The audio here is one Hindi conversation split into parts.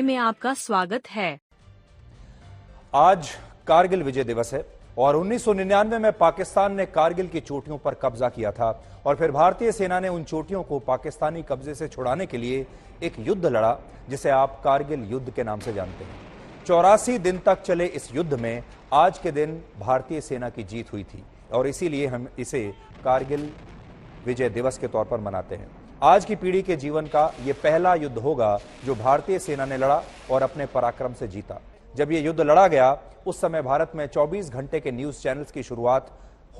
खजाने में आपका स्वागत है। आज कारगिल विजय दिवस है और 1999 में पाकिस्तान ने कारगिल की चोटियों पर कब्जा किया था और फिर भारतीय सेना ने उन चोटियों को पाकिस्तानी कब्जे से छुड़ाने के लिए एक युद्ध लड़ा जिसे आप कारगिल युद्ध के नाम से जानते हैं। 84 दिन तक चले इस युद्ध में आज के दिन भारतीय सेना की जीत हुई थी और इसीलिए हम इसे कारगिल विजय दिवस के तौर पर मनाते हैं। आज की पीढ़ी के जीवन का यह पहला युद्ध होगा जो भारतीय सेना ने लड़ा और अपने पराक्रम से जीता। जब यह युद्ध लड़ा गया उस समय भारत में 24 घंटे के न्यूज चैनल्स की शुरुआत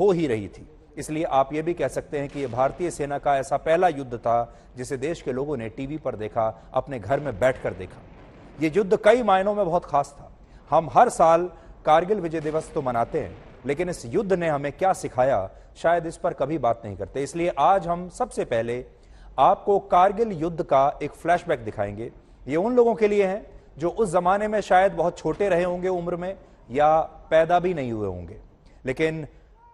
हो ही रही थी, इसलिए आप यह भी कह सकते हैं कि यह भारतीय सेना का ऐसा पहला युद्ध था जिसे देश के लोगों ने टीवी पर देखा, अपने घर में बैठकर देखा। यह युद्ध कई मायनों में बहुत खास था। हम हर साल कारगिल विजय दिवस तो मनाते हैं, लेकिन इस युद्ध ने हमें क्या सिखाया शायद इस पर कभी बात नहीं करते। इसलिए आज हम सबसे पहले आपको कारगिल युद्ध का एक फ्लैशबैक दिखाएंगे। ये उन लोगों के लिए है जो उस जमाने में शायद बहुत छोटे रहे होंगे उम्र में या पैदा भी नहीं हुए होंगे, लेकिन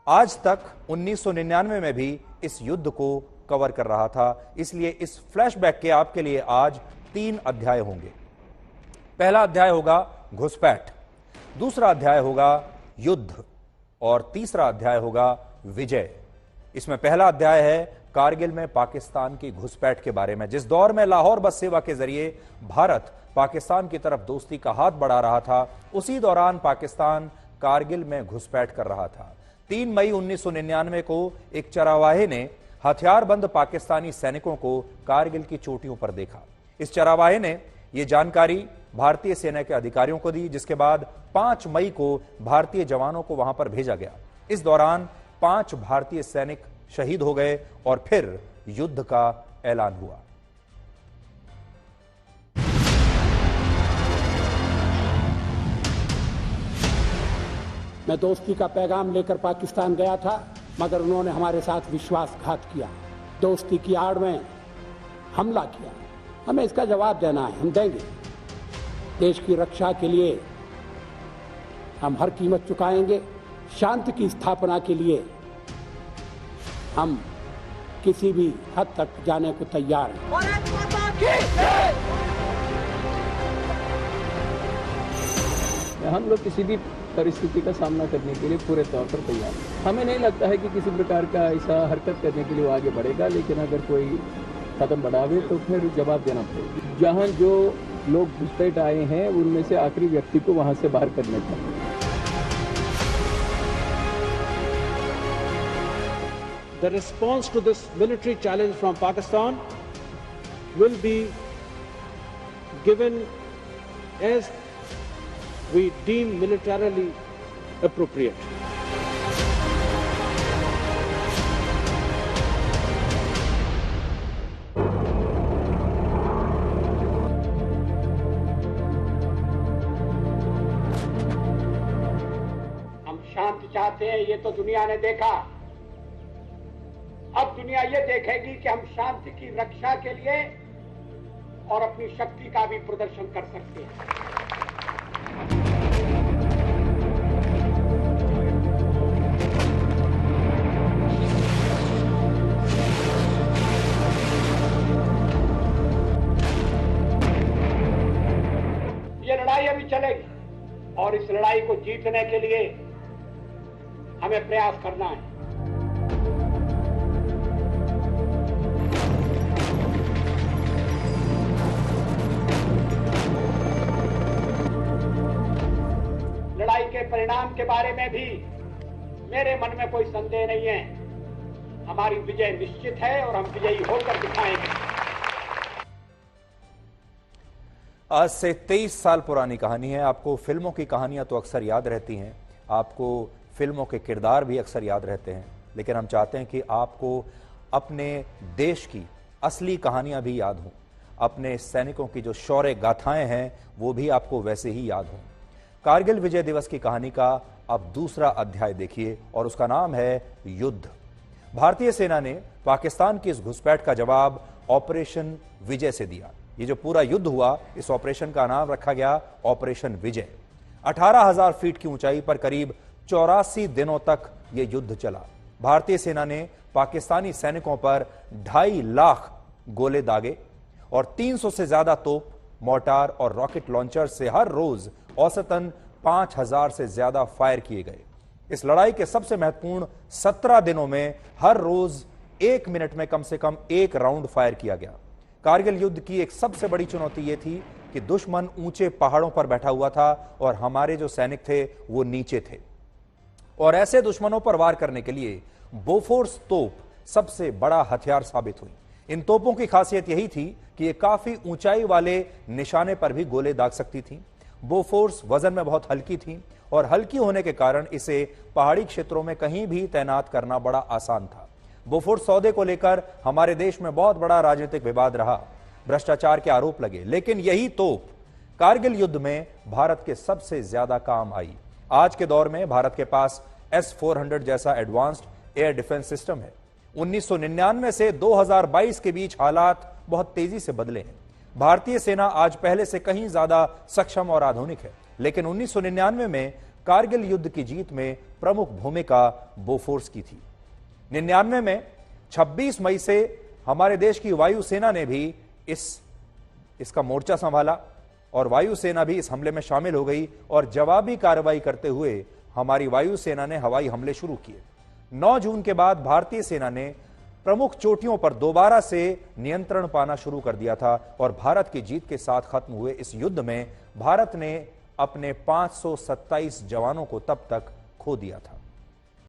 आज तक 1999 में भी इस युद्ध को कवर कर रहा था। इसलिए इस फ्लैशबैक के आपके लिए आज 3 अध्याय होंगे। पहला अध्याय होगा घुसपैठ, दूसरा अध्याय होगा युद्ध और तीसरा अध्याय होगा विजय। इसमें पहला अध्याय है कारगिल में पाकिस्तान की घुसपैठ के बारे में। जिस दौर में लाहौर बस सेवा के जरिए भारत पाकिस्तान की तरफ दोस्ती का हाथ बढ़ा रहा था, उसी दौरान पाकिस्तान कारगिल में घुसपैठ कर रहा था। 3 मई 1999 को एक चरावाहे ने हथियारबंद पाकिस्तानी सैनिकों को कारगिल की चोटियों पर देखा। इस चरावाहे ने यह जानकारी भारतीय सेना के अधिकारियों को दी, जिसके बाद 5 मई को भारतीय जवानों को वहां पर भेजा गया। इस दौरान 5 भारतीय सैनिक शहीद हो गए और फिर युद्ध का ऐलान हुआ। मैं दोस्ती का पैगाम लेकर पाकिस्तान गया था, मगर उन्होंने हमारे साथ विश्वासघात किया, दोस्ती की आड़ में हमला किया। हमें इसका जवाब देना है, हम देंगे। देश की रक्षा के लिए हम हर कीमत चुकाएंगे। शांति की स्थापना के लिए हम किसी भी हद तक जाने को तैयार हैं। हम लोग किसी भी परिस्थिति का सामना करने के लिए पूरे तौर पर तैयार हैं। हमें नहीं लगता है कि किसी प्रकार का ऐसा हरकत करने के लिए वो आगे बढ़ेगा, लेकिन अगर कोई कदम बढ़ावे तो फिर जवाब देना पड़ेगा। जहां जो लोग घुसपैठ आए हैं उनमें से आखिरी व्यक्ति को वहां से बाहर करने का। The response to this military challenge from Pakistan will be given as we deem militarily appropriate. हम शांति चाहते हैं, ये तो दुनिया ने देखा। अब दुनिया ये देखेगी कि हम शांति की रक्षा के लिए और अपनी शक्ति का भी प्रदर्शन कर सकते हैं। ये लड़ाई अभी चलेगी और इस लड़ाई को जीतने के लिए हमें प्रयास करना है। लड़ाई के परिणाम के बारे में भी मेरे मन में कोई संदेह नहीं है। हमारी विजय निश्चित है और हम विजयी होकर दिखाएंगे। आज से 23 साल पुरानी कहानी है। आपको फिल्मों की कहानियां तो अक्सर याद रहती हैं, आपको फिल्मों के किरदार भी अक्सर याद रहते हैं, लेकिन हम चाहते हैं कि आपको अपने देश की असली कहानियां भी याद हों, अपने सैनिकों की जो शौर्य गाथाएं हैं वो भी आपको वैसे ही याद हों। कारगिल विजय दिवस की कहानी का अब दूसरा अध्याय देखिए और उसका नाम है युद्ध। भारतीय सेना ने पाकिस्तान की इस घुसपैठ का जवाब ऑपरेशन विजय से दिया। ये जो पूरा युद्ध हुआ, इस ऑपरेशन का नाम रखा गया ऑपरेशन विजय। 18,000 फीट की ऊंचाई पर करीब 84 दिनों तक यह युद्ध चला। भारतीय सेना ने पाकिस्तानी सैनिकों पर 2.5 लाख गोले दागे और 300 से ज्यादा तोप मोर्टार और रॉकेट लॉन्चर से हर रोज औसतन 5000 से ज्यादा फायर किए गए। इस लड़ाई के सबसे महत्वपूर्ण 17 दिनों में हर रोज 1 मिनट में कम से कम 1 राउंड फायर किया गया। कारगिल युद्ध की एक सबसे बड़ी चुनौती यह थी कि दुश्मन ऊंचे पहाड़ों पर बैठा हुआ था और हमारे जो सैनिक थे वो नीचे थे, और ऐसे दुश्मनों पर वार करने के लिए बोफोर्स तोप सबसे बड़ा हथियार साबित हुई। इन तोपों की खासियत यही थी कि ये काफी ऊंचाई वाले निशाने पर भी गोले दाग सकती थी। बोफोर्स वजन में बहुत हल्की थी और हल्की होने के कारण इसे पहाड़ी क्षेत्रों में कहीं भी तैनात करना बड़ा आसान था। बोफोर्स सौदे को लेकर हमारे देश में बहुत बड़ा राजनीतिक विवाद रहा, भ्रष्टाचार के आरोप लगे, लेकिन यही तोप कारगिल युद्ध में भारत के सबसे ज्यादा काम आई। आज के दौर में भारत के पास S-400 जैसा एडवांस्ड एयर डिफेंस सिस्टम है। 1999 से 2022 के बीच हालात बहुत तेजी से बदले हैं। भारतीय सेना आज पहले से कहीं ज्यादा सक्षम और आधुनिक है, लेकिन 1999 में कारगिल युद्ध की जीत में प्रमुख भूमिका बोफोर्स की थी। 99 में 26 मई से हमारे देश की वायुसेना ने भी इसका मोर्चा संभाला और वायुसेना भी इस हमले में शामिल हो गई और जवाबी कार्रवाई करते हुए हमारी वायुसेना ने हवाई हमले शुरू किए। 9 जून के बाद भारतीय सेना ने प्रमुख चोटियों पर दोबारा से नियंत्रण पाना शुरू कर दिया था और भारत की जीत के साथ खत्म हुए इस युद्ध में भारत ने अपने 527 जवानों को तब तक खो दिया था।